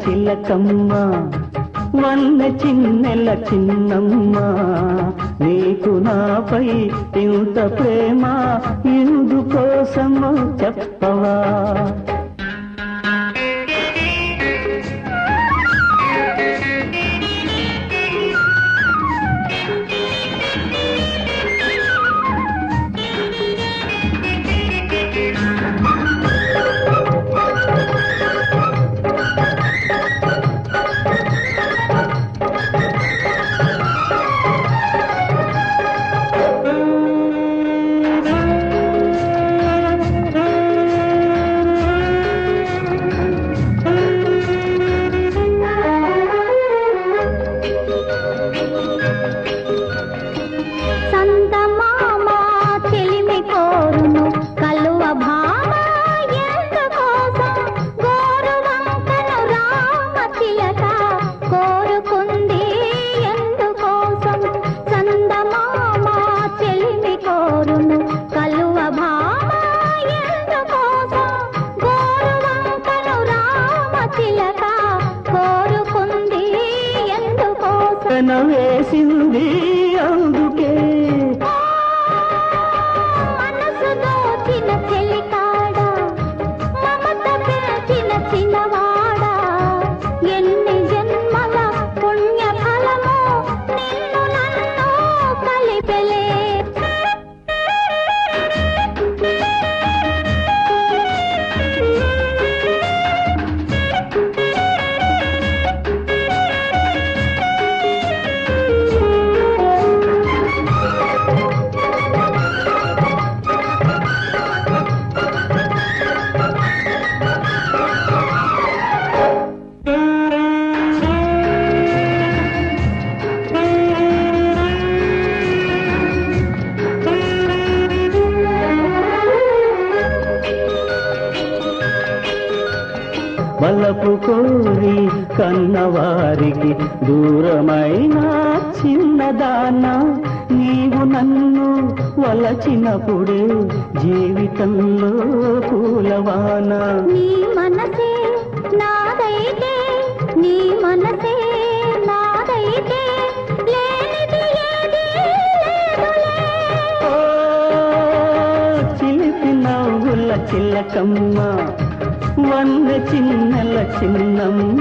చిలకమ్మ వన్నె చిన్నెల చిన్నమ్మ నీకు నాపై ఇంత ప్రేమ ఇందుకోసమో చెప్పవా వేసింది అందుకే మనసు దోచిన చెలికాడ మమత పెంచిన చిన్నవాడా ఎన్ని జన్మల పుణ్య ఫలమో నిన్ను నన్ను కలిపెలే బలపు కోరి కన్నవారికి దూరమైన చిన్నదాన నీవు నన్ను వలచినప్పుడే జీవితంలో పూలవాన నీ మనసే నాదైతే నీ మనసే నాదైతే లేనిది ఏదీ లేదులే ఓ చిలిపి నవ్వుల చిలకమ్మ వన్నె చిన్నెల చిన్నమ్మ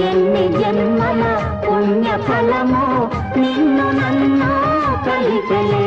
ఎన్ని జన్మల పుణ్య ఫలమో నిన్ను నన్ను కలిపెలే